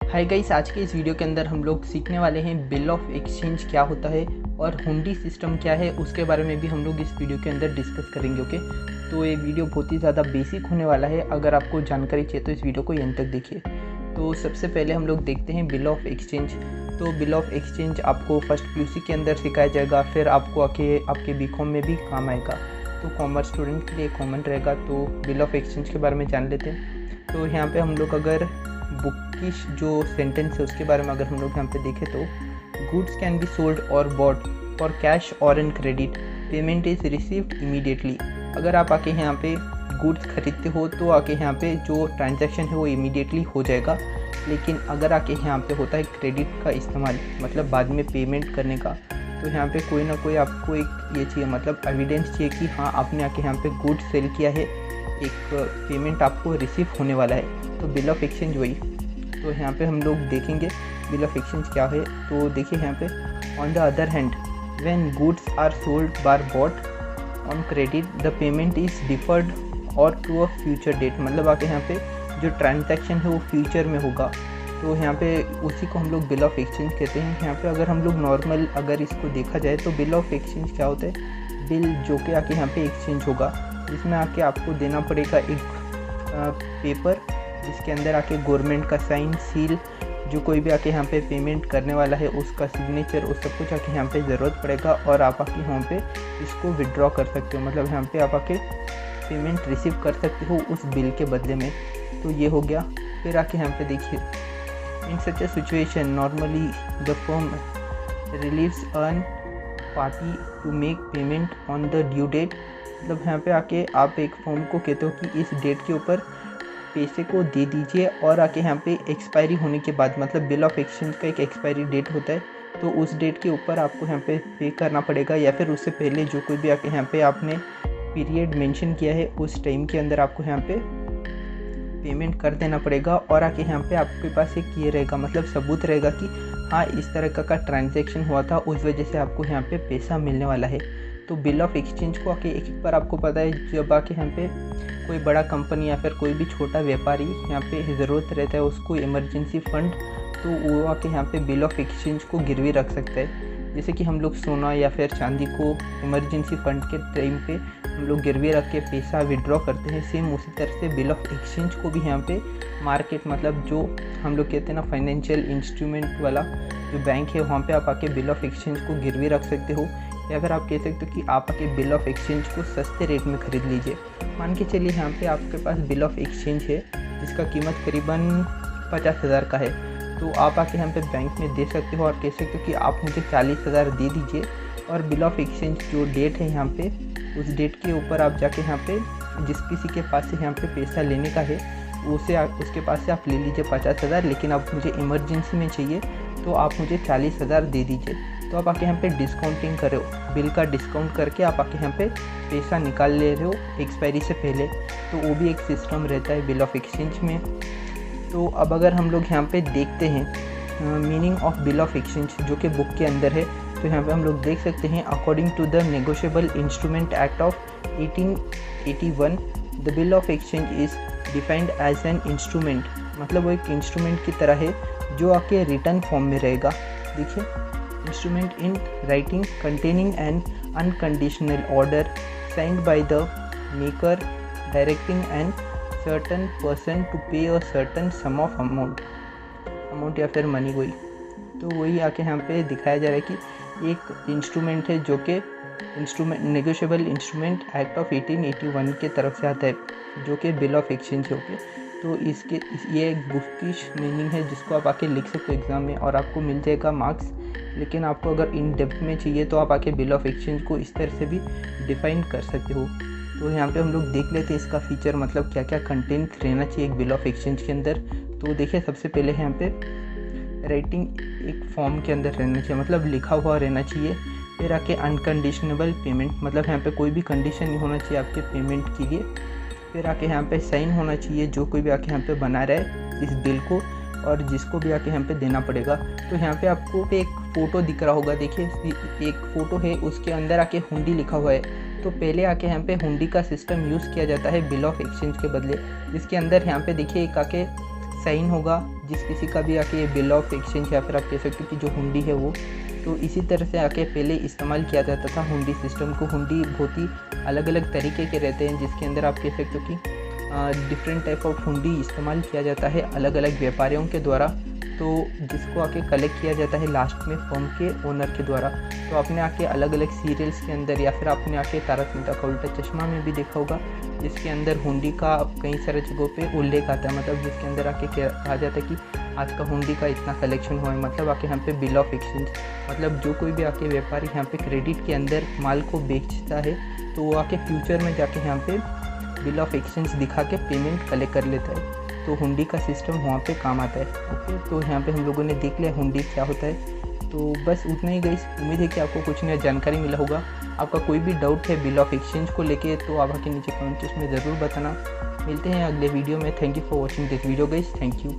Hi guys, आज के इस वीडियो के अंदर हम लोग सीखने वाले हैं बिल ऑफ एक्सचेंज क्या होता है और हुंडी सिस्टम क्या है, उसके बारे में भी हम लोग इस वीडियो के अंदर डिस्कस करेंगे। ओके, तो ये वीडियो बहुत ही ज़्यादा बेसिक होने वाला है। अगर आपको जानकारी चाहिए तो इस वीडियो को एंड तक देखिए। तो सबसे पहले हम लोग देखते हैं बिल ऑफ एक्सचेंज। तो बिल ऑफ एक्सचेंज आपको फर्स्ट पीयूसी के अंदर सिखाया जाएगा, फिर आपको आपके बीकॉम में भी काम आएगा। तो कॉमर्स स्टूडेंट के लिए कॉमन रहेगा। तो बिल ऑफ एक्सचेंज के बारे में जान लेते हैं। तो यहाँ पे हम लोग अगर बुक की जो सेंटेंस है उसके बारे में अगर हम लोग यहाँ पे देखें तो गुड्स कैन बी सोल्ड और बॉट फॉर कैश और in credit, payment is received immediately. अगर आप आके यहाँ पे गुड्स खरीदते हो तो आके यहाँ पे जो ट्रांजैक्शन है वो इमीडिएटली हो जाएगा। लेकिन अगर आके यहाँ पे होता है क्रेडिट का इस्तेमाल, मतलब बाद में पेमेंट करने का, तो यहाँ पे कोई ना कोई आपको एक ये चाहिए, मतलब एविडेंस चाहिए कि हाँ आपने आके यहाँ पे गुड्स सेल किया है, एक पेमेंट आपको रिसीव होने वाला है। तो बिल ऑफ एक्सचेंज वही। तो यहाँ पे हम लोग देखेंगे बिल ऑफ एक्सचेंज क्या है। तो देखिए यहाँ पे, on the other hand when goods are sold बार bought on credit the payment is deferred और टू अ फ्यूचर डेट, मतलब आके यहाँ पे जो ट्रांजैक्शन है वो फ्यूचर में होगा। तो यहाँ पे उसी को हम लोग बिल ऑफ एक्सचेंज कहते हैं। यहाँ पे अगर हम लोग नॉर्मल अगर इसको देखा जाए तो बिल ऑफ एक्सचेंज क्या होता है, बिल जो कि आके यहाँ पे एक्सचेंज होगा, जिसमें आके आपको देना पड़ेगा एक पेपर, जिसके अंदर आके गवर्नमेंट का साइन, सील, जो कोई भी आके यहाँ पे पेमेंट करने वाला है उसका सिग्नेचर, उस सब कुछ आके यहाँ पे ज़रूरत पड़ेगा। और आप आके यहाँ पे इसको विड्रॉ कर सकते हो, मतलब यहाँ पे आप आके पेमेंट रिसीव कर सकते हो उस बिल के बदले में। तो ये हो गया। फिर आके यहाँ पे देखिए, in such a situation normally the firm relieves earn party to make payment on the due date, मतलब यहाँ पे आके आप एक फर्म को कहते हो कि इस डेट के ऊपर पैसे को दे दीजिए, और आके यहाँ पे एक्सपायरी होने के बाद, मतलब बिल ऑफ एक्सचेंज का एक एक्सपायरी डेट होता है, तो उस डेट के ऊपर आपको यहाँ पे पे करना पड़ेगा, या फिर उससे पहले जो कोई भी आके यहाँ पे आपने पीरियड मेंशन किया है उस टाइम के अंदर आपको यहाँ पे पेमेंट कर देना पड़ेगा। और आके यहाँ पे आपके पास एक ये रहेगा, मतलब सबूत रहेगा कि हाँ इस तरह का ट्रांजैक्शन हुआ था, उस वजह से आपको यहाँ पे पैसा मिलने वाला है। तो बिल ऑफ एक्सचेंज को आके एक बार आपको पता है, जब आके यहाँ पे कोई बड़ा कंपनी या फिर कोई भी छोटा व्यापारी यहाँ पे ज़रूरत रहता है उसको इमरजेंसी फंड, तो वो आके यहाँ पे बिल ऑफ एक्सचेंज को गिरवी रख सकता है। जैसे कि हम लोग सोना या फिर चांदी को इमरजेंसी फंड के टाइम पे हम लोग गिरवी रख के पैसा विड्रॉ करते हैं, सेम उसी तरह से बिल ऑफ एक्सचेंज को भी यहाँ पे मार्केट, मतलब जो हम लोग कहते हैं ना फाइनेंशियल इंस्ट्रूमेंट वाला जो बैंक है, वहाँ पे आप आके बिल ऑफ एक्सचेंज को गिरवी रख सकते हो, या फिर आप कह सकते हो कि आप आके बिल ऑफ एक्सचेंज को सस्ते रेट में ख़रीद लीजिए। मान के चलिए यहाँ पे आपके पास बिल ऑफ एक्सचेंज है जिसका कीमत करीबन 50,000 का है, तो आप आके यहाँ पे बैंक में दे सकते हो और कह सकते हो कि आप मुझे 40,000 दे दीजिए, और बिल ऑफ एक्सचेंज जो डेट है यहाँ पे, उस डेट के ऊपर आप जाके यहाँ पे जिस किसी के पास से यहाँ पे पैसा लेने का है उसके पास से आप ले लीजिए 50,000, लेकिन अब मुझे इमरजेंसी में चाहिए तो आप मुझे 40,000 दे दीजिए। तो आप आके यहाँ पे डिस्काउंटिंग कर रहे हो, बिल का डिस्काउंट करके आप आके यहाँ पे पैसा निकाल ले रहे हो एक्सपायरी से पहले, तो वो भी एक सिस्टम रहता है बिल ऑफ एक्सचेंज में। तो अब अगर हम लोग यहाँ पे देखते हैं meaning of bill of exchange जो कि बुक के अंदर है, तो यहाँ पे हम लोग देख सकते हैं, according to the negotiable instrument act of 1881 the bill of exchange is defined as an instrument, मतलब वो एक इंस्ट्रूमेंट की तरह है जो आके रिटर्न फॉर्म में रहेगा। देखिए, instrument in writing containing an unconditional order signed by the maker directing an certain person to pay a certain sum of amount या फिर मनी कोई। तो वही आके यहाँ पे दिखाया जा रहा है कि एक इंस्ट्रूमेंट है जो कि नेगोशिएबल इंस्ट्रूमेंट एक्ट ऑफ 1881 के तरफ से आता है, जो कि बिल ऑफ एक्सचेंज है। तो ये एक बुकिश मीनिंग है जिसको आप आके लिख सकते हो एग्ज़ाम में और आपको मिल जाएगा मार्क्स। लेकिन आपको अगर इन डेप्थ में चाहिए तो आप आके बिल ऑफ एक्सचेंज को इस तरह से भी डिफाइन कर सकते हो। तो यहाँ पे हम लोग देख लेते हैं इसका फीचर, मतलब क्या क्या कंटेंट रहना चाहिए एक बिल ऑफ एक्सचेंज के अंदर। तो देखिए, सबसे पहले यहाँ पे राइटिंग एक फॉर्म के अंदर रहना चाहिए, मतलब लिखा हुआ रहना चाहिए। फिर आके अनकंडीशनेबल पेमेंट, मतलब यहाँ पे कोई भी कंडीशन नहीं होना चाहिए आपके पेमेंट के लिए। फिर आके यहाँ पे साइन होना चाहिए, जो कोई भी आके यहाँ पे बना रहा है इस बिल को और जिसको भी आके यहाँ पे देना पड़ेगा। तो यहाँ पे आपको एक फ़ोटो दिख रहा होगा, देखिए एक फ़ोटो है, उसके अंदर आके हुंडी लिखा हुआ है। तो पहले आके यहाँ पे हुंडी का सिस्टम यूज़ किया जाता है बिल ऑफ एक्सचेंज के बदले, जिसके अंदर यहाँ पे देखिए एक आके साइन होगा जिस किसी का भी आके बिल ऑफ एक्सचेंज या फिर आप कह सकते हो कि जो हुंडी है वो, तो इसी तरह से आके पहले इस्तेमाल किया जाता था हुंडी सिस्टम को। हुंडी बहुत ही अलग अलग तरीके के रहते हैं जिसके अंदर आप कह सकते हो कि डिफरेंट टाइप ऑफ हुंडी इस्तेमाल किया जाता है अलग अलग व्यापारियों के द्वारा, तो जिसको आके कलेक्ट किया जाता है लास्ट में फर्म के ओनर के द्वारा। तो आपने आके अलग अलग सीरियल्स के अंदर या फिर आपने आके तारक मेहता का उल्टा चश्मा में भी देखा होगा, जिसके अंदर हुंडी का कई सारे जगहों पे उल्लेख आता है, मतलब जिसके अंदर आके कहा जाता है कि आज का हुंडी का इतना कलेक्शन हुआ है, मतलब आके यहाँ पे बिल ऑफ एक्सचेंज, मतलब जो कोई भी आके व्यापारी यहाँ पे क्रेडिट के अंदर माल को बेचता है तो वो आके फ्यूचर में जाके यहाँ पे बिल ऑफ एक्सचेंज दिखा के पेमेंट कलेक्ट कर लेता है। तो हुंडी का सिस्टम वहाँ पे काम आता है। ओके, तो यहाँ पे हम लोगों ने देख लिया हुंडी क्या होता है। तो बस उतना ही गाइस, उम्मीद है कि आपको कुछ नया जानकारी मिला होगा। आपका कोई भी डाउट है बिल ऑफ एक्सचेंज को लेके तो आप आके नीचे कमेंट में ज़रूर बताना। मिलते हैं अगले वीडियो में। Thank you for watching this video guys, thank you.